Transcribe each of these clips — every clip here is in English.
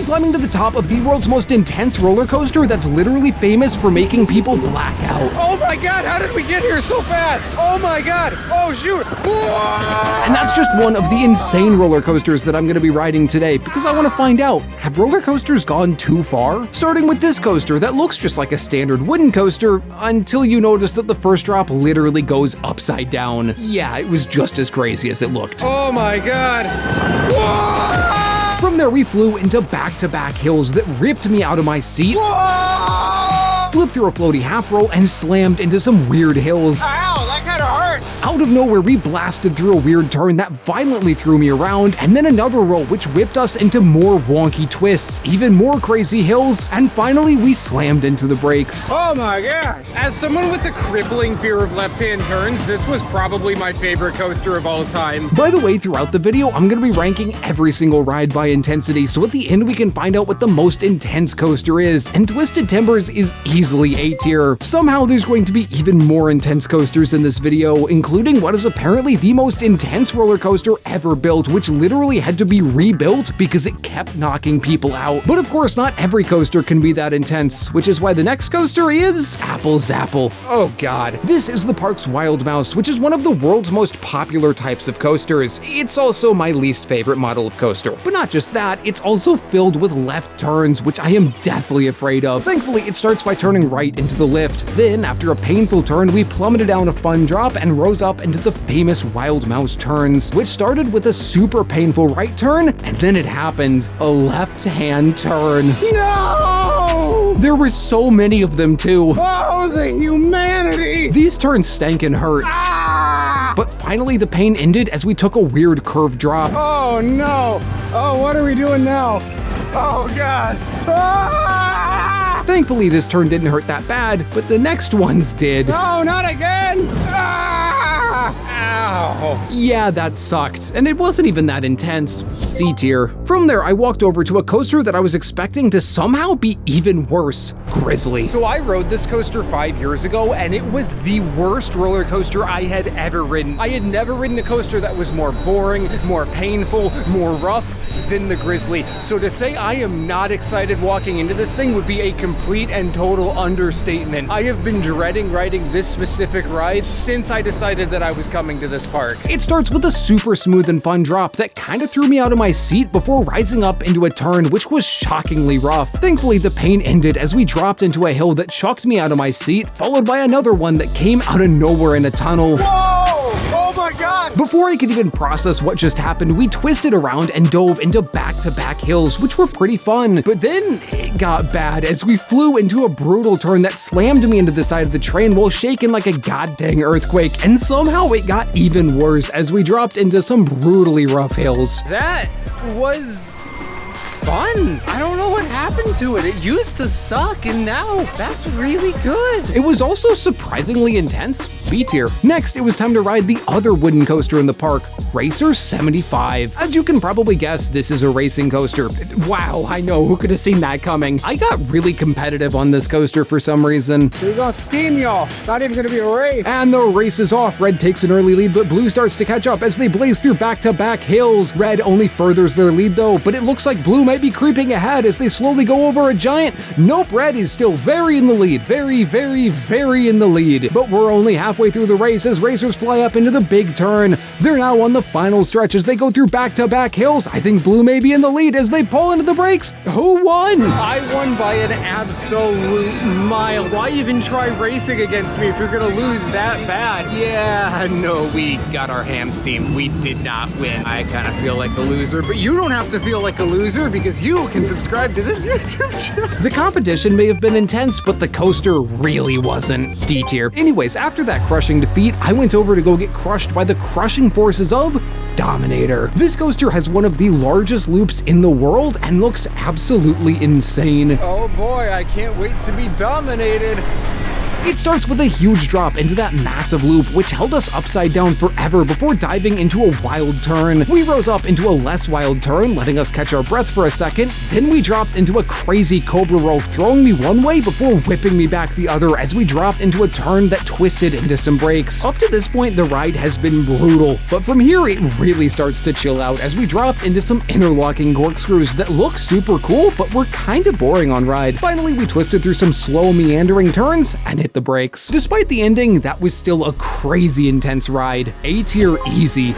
climbing to the top of the world's most intense roller coaster that's literally famous for making people black out. Oh my god, how did we get here so fast? Oh my god, oh shoot. And that's just one of the insane roller coasters that I'm going to be riding today, because I want to find out, have roller coasters gone too far? Starting with this coaster that looks just like a standard wooden coaster, until you notice that the first drop literally goes upside down. Yeah, it was just as crazy as it looked. Oh my god. Whoa! From there we flew into back-to-back hills that ripped me out of my seat. Whoa! Flipped through a floaty half roll and slammed into some weird hills. Ow, that kind of hurts. Out of nowhere, we blasted through a weird turn that violently threw me around, and then another roll which whipped us into more wonky twists, even more crazy hills, and finally we slammed into the brakes. Oh my god. As someone with a crippling fear of left-hand turns, this was probably my favorite coaster of all time. By the way, throughout the video, I'm going to be ranking every single ride by intensity, so at the end we can find out what the most intense coaster is, and Twisted Timbers is easily A tier. Somehow there's going to be even more intense coasters in this video, including what is apparently the most intense roller coaster ever built, which literally had to be rebuilt because it kept knocking people out. But of course, not every coaster can be that intense, which is why the next coaster is Apple Zapple. Oh god. This is the park's Wild Mouse, which is one of the world's most popular types of coasters. It's also my least favorite model of coaster. But not just that, it's also filled with left turns, which I am deathly afraid of. Thankfully, it starts by turning right into the lift. Then, after a painful turn, we plummeted down a fun drop and rose up into the famous Wild Mouse turns, which started with a super painful right turn, and then it happened. A left-hand turn. No! There were so many of them too. Oh, the humanity! These turns stank and hurt. Ah! But finally the pain ended as we took a weird curved drop. Oh no! Oh, what are we doing now? Oh god! Ah! Thankfully this turn didn't hurt that bad, but the next ones did. No, not again! Ah! Ow! Yeah, that sucked, and it wasn't even that intense. C tier. From there, I walked over to a coaster that I was expecting to somehow be even worse, Grizzly. So I rode this coaster 5 years ago, and it was the worst roller coaster I had ever ridden. I had never ridden a coaster that was more boring, more painful, more rough than the Grizzly. So to say I am not excited walking into this thing would be a complete and total understatement. I have been dreading riding this specific ride since I decided that I was coming to this park. It starts with a super smooth and fun drop that kind of threw me out of my seat before rising up into a turn which was shockingly rough. Thankfully, the pain ended as we dropped into a hill that shocked me out of my seat, followed by another one that came out of nowhere in a tunnel. Whoa! Oh my god! Before I could even process what just happened, we twisted around and dove into back-to-back hills, which were pretty fun. But then it got bad as we flew into a brutal turn that slammed me into the side of the train while shaking like a goddamn earthquake, and somehow it got even worse as we dropped into some brutally rough hills. That was fun. I don't know what happened to it. It used to suck, and now that's really good. It was also surprisingly intense. B tier. Next, it was time to ride the other wooden coaster in the park, Racer 75. As you can probably guess, this is a racing coaster. Wow, I know, who could have seen that coming? I got really competitive on this coaster for some reason. We're gonna steam y'all. Not even gonna be a race. And the race is off. Red takes an early lead, but Blue starts to catch up as they blaze through back-to-back hills. Red only furthers their lead though, but it looks like Blue might be creeping ahead as they slowly go over a giant. Nope, Red is still very in the lead. Very, very, very in the lead. But we're only halfway through the race as racers fly up into the big turn. They're now on the final stretch as they go through back-to-back hills. I think Blue may be in the lead as they pull into the brakes. Who won? I won by an absolute mile. Why even try racing against me if you're gonna lose that bad? Yeah, no, we got our ham steamed. We did not win. I kind of feel like a loser, but you don't have to feel like a loser because you can subscribe to this YouTube channel. The competition may have been intense, but the coaster really wasn't. D tier. Anyways, after that crushing defeat, I went over to go get crushed by the crushing forces of Dominator. This coaster has one of the largest loops in the world and looks absolutely insane. Oh boy, I can't wait to be dominated. It starts with a huge drop into that massive loop, which held us upside down forever before diving into a wild turn. We rose up into a less wild turn, letting us catch our breath for a second. Then we dropped into a crazy cobra roll, throwing me one way before whipping me back the other as we dropped into a turn that twisted into some brakes. Up to this point, the ride has been brutal, but from here it really starts to chill out as we dropped into some interlocking corkscrews that look super cool, but were kinda boring on ride. Finally, we twisted through some slow meandering turns and hit the brakes. Despite the ending, that was still a crazy intense ride. A tier easy.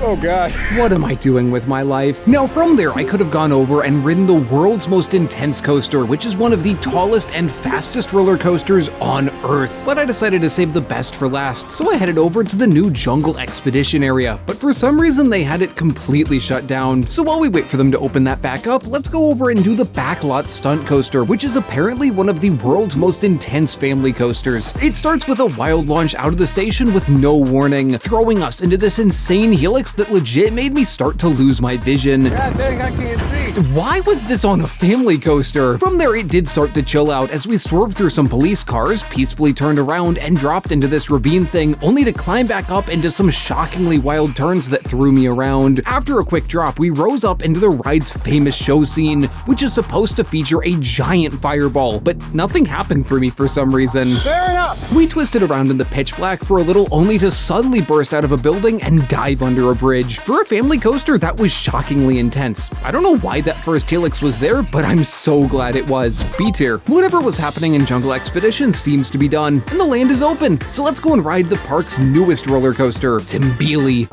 Oh god. What am I doing with my life? Now from there, I could have gone over and ridden the world's most intense coaster, which is one of the tallest and fastest roller coasters on Earth. But I decided to save the best for last, so I headed over to the new Jungle Expedition area. But for some reason, they had it completely shut down. So while we wait for them to open that back up, let's go over and do the Backlot Stunt coaster, which is apparently one of the world's most intense family coasters. It starts with a wild launch out of the station with no warning, throwing us into this insane helix that legit made me start to lose my vision. God dang, I can't see. Why was this on a family coaster? From there, it did start to chill out as we swerved through some police cars, peacefully turned around, and dropped into this ravine thing, only to climb back up into some shockingly wild turns that threw me around. After a quick drop, we rose up into the ride's famous show scene, which is supposed to feature a giant fireball, but nothing happened for me for some reason. Fair enough. We twisted around in the pitch black for a little, only to suddenly burst out of a building and dive under a bridge. For a family coaster, that was shockingly intense. I don't know why that first helix was there, but I'm so glad it was. B tier. Whatever was happening in Jungle Expedition seems to be done, and the land is open. So let's go and ride the park's newest roller coaster, Timbili.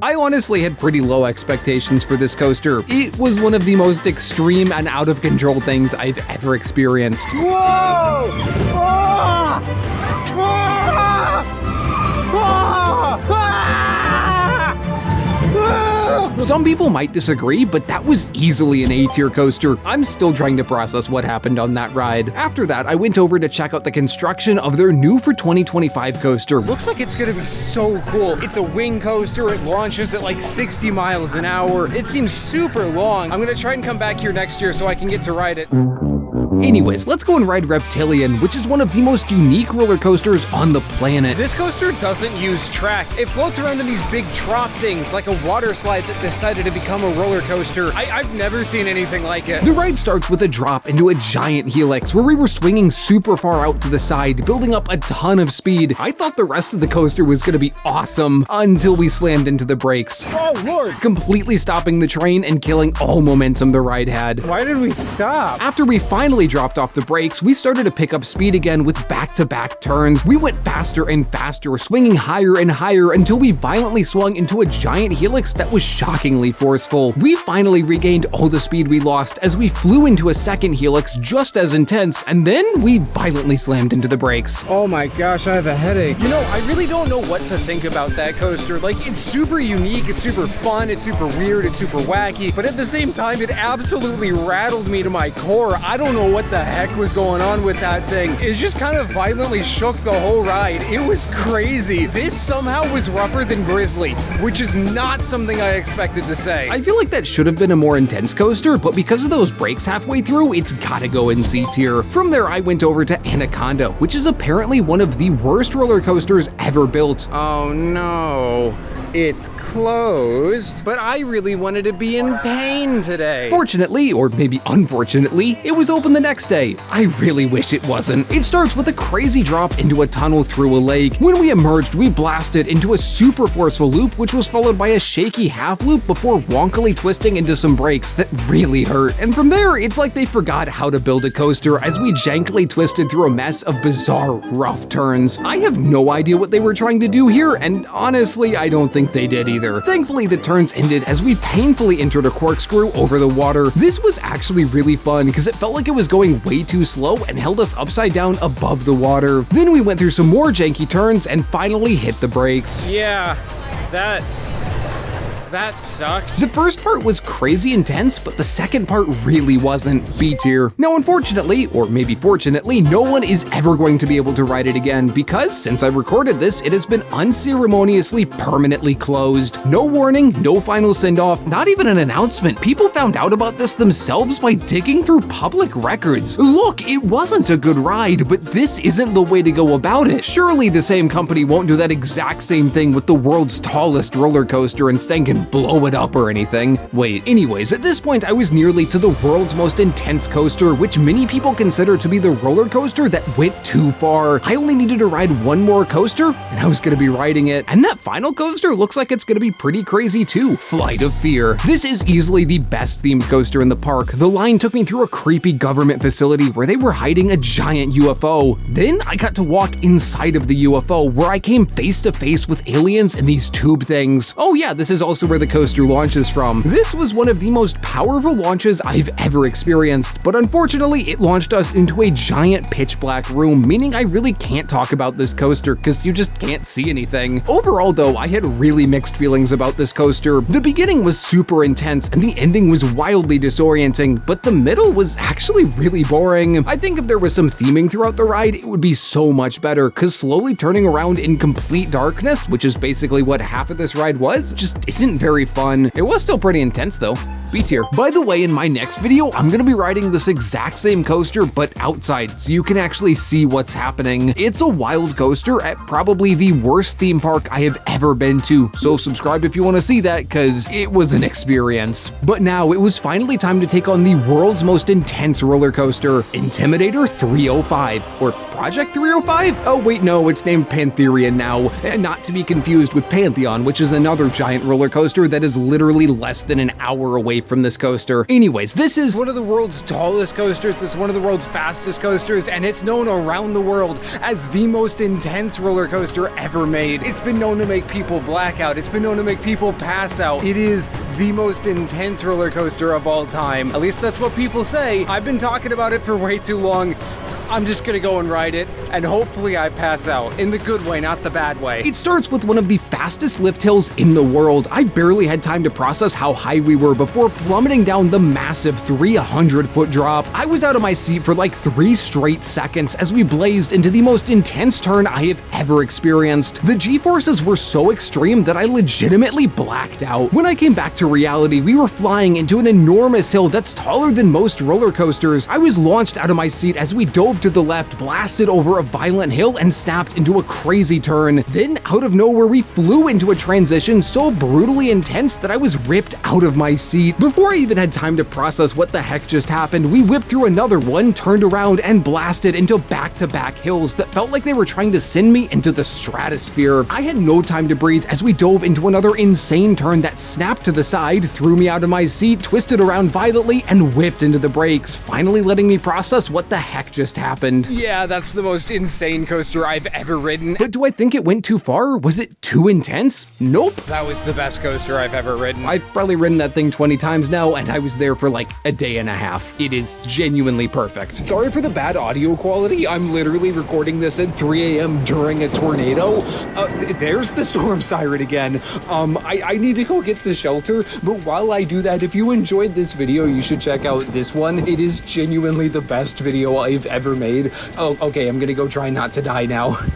I honestly had pretty low expectations for this coaster. It was one of the most extreme and out of control things I've ever experienced. Whoa! Ah! Ah! Some people might disagree, but that was easily an A-tier coaster. I'm still trying to process what happened on that ride. After that, I went over to check out the construction of their new for 2025 coaster. Looks like it's gonna be so cool. It's a wing coaster. It launches at like 60 miles an hour. It seems super long. I'm gonna try and come back here next year so I can get to ride it. Anyways, let's go and ride Reptilian, which is one of the most unique roller coasters on the planet. This coaster doesn't use track. It floats around in these big trough things like a water slide that decided to become a roller coaster. I've never seen anything like it. The ride starts with a drop into a giant helix where we were swinging super far out to the side, building up a ton of speed. I thought the rest of the coaster was gonna be awesome until we slammed into the brakes. Oh lord! Completely stopping the train and killing all momentum the ride had. Why did we stop? After we finally dropped off the brakes, we started to pick up speed again with back-to-back turns. We went faster and faster, swinging higher and higher until we violently swung into a giant helix that was shockingly forceful. We finally regained all the speed we lost as we flew into a second helix just as intense, and then we violently slammed into the brakes. Oh my gosh, I have a headache. You know, I really don't know what to think about that coaster. Like, it's super unique, it's super fun, it's super weird, it's super wacky, but at the same time, it absolutely rattled me to my core. I don't know what the heck was going on with that thing. It just kind of violently shook the whole ride. It was crazy. This somehow was rougher than Grizzly, which is not something I expected to say. I feel like that should have been a more intense coaster, but because of those brakes halfway through, it's gotta go in C tier. From there, I went over to Anaconda, which is apparently one of the worst roller coasters ever built. Oh no. It's closed, but I really wanted to be in pain today. Fortunately, or maybe unfortunately, it was open the next day. I really wish it wasn't. It starts with a crazy drop into a tunnel through a lake. When we emerged, we blasted into a super forceful loop, which was followed by a shaky half loop before wonkily twisting into some brakes that really hurt. And from there, it's like they forgot how to build a coaster as we jankily twisted through a mess of bizarre, rough turns. I have no idea what they were trying to do here, and honestly, I don't think they did either. Thankfully, the turns ended as we painfully entered a corkscrew over the water. This was actually really fun because it felt like it was going way too slow and held us upside down above the water. Then we went through some more janky turns and finally hit the brakes. Yeah, that that sucked. The first part was crazy intense, but the second part really wasn't. B tier. Now, unfortunately, or maybe fortunately, no one is ever going to be able to ride it again because since I recorded this, it has been unceremoniously permanently closed. No warning, no final send-off, not even an announcement. People found out about this themselves by digging through public records. Look, it wasn't a good ride, but this isn't the way to go about it. Surely the same company won't do that exact same thing with the world's tallest roller coaster and stank and blow it up or anything. Wait, anyways, at this point I was nearly to the world's most intense coaster, which many people consider to be the roller coaster that went too far. I only needed to ride one more coaster, and I was gonna be riding it. And that final coaster looks like it's gonna be pretty crazy too. Flight of Fear. This is easily the best themed coaster in the park. The line took me through a creepy government facility where they were hiding a giant UFO. Then I got to walk inside of the UFO where I came face to face with aliens and these tube things. Oh yeah, this is also where the coaster launches from. This was one of the most powerful launches I've ever experienced, but unfortunately it launched us into a giant pitch black room, meaning I really can't talk about this coaster because you just can't see anything. Overall though, I had really mixed feelings about this coaster. The beginning was super intense and the ending was wildly disorienting, but the middle was actually really boring. I think if there was some theming throughout the ride, it would be so much better because slowly turning around in complete darkness, which is basically what half of this ride was, just isn't very fun. It was still pretty intense though. B tier. By the way, in my next video, I'm gonna be riding this exact same coaster, but outside, so you can actually see what's happening. It's a wild coaster at probably the worst theme park I have ever been to, so subscribe if you wanna see that, because it was an experience. But now, it was finally time to take on the world's most intense roller coaster, Intimidator 305, or Project 305? Oh wait, no, it's named Pantherian now, and not to be confused with Pantheon, which is another giant roller coaster that is literally less than an hour away from this coaster. Anyways, this is one of the world's tallest coasters, it's one of the world's fastest coasters, and it's known around the world as the most intense roller coaster ever made. It's been known to make people black out, it's been known to make people pass out. It is the most intense roller coaster of all time. At least that's what people say. I've been talking about it for way too long. I'm just gonna go and ride it, and hopefully I pass out. In the good way, not the bad way. It starts with one of the fastest lift hills in the world. I barely had time to process how high we were before plummeting down the massive 300-foot drop. I was out of my seat for like 3 straight seconds as we blazed into the most intense turn I have ever experienced. The G-forces were so extreme that I legitimately blacked out. When I came back to reality, we were flying into an enormous hill that's taller than most roller coasters. I was launched out of my seat as we dove to the left, blasted over a violent hill, and snapped into a crazy turn. Then, out of nowhere, we flew into a transition so brutally intense that I was ripped out of my seat. Before I even had time to process what the heck just happened, we whipped through another one, turned around, and blasted into back-to-back hills that felt like they were trying to send me into the stratosphere. I had no time to breathe as we dove into another insane turn that snapped to the side, threw me out of my seat, twisted around violently, and whipped into the brakes, finally letting me process what the heck just happened. Yeah, that's the most insane coaster I've ever ridden. But do I think it went too far? Was it too intense? Nope. That was the best coaster I've ever ridden. I've probably ridden that thing 20 times now, and I was there for like a day and a half. It is genuinely perfect. Sorry for the bad audio quality. I'm literally recording this at 3 a.m. during a tornado. There's the storm siren again. I need to go get to shelter, but while I do that, if you enjoyed this video, you should check out this one. It is genuinely the best video I've ever made. Oh, okay, I'm gonna go try not to die now.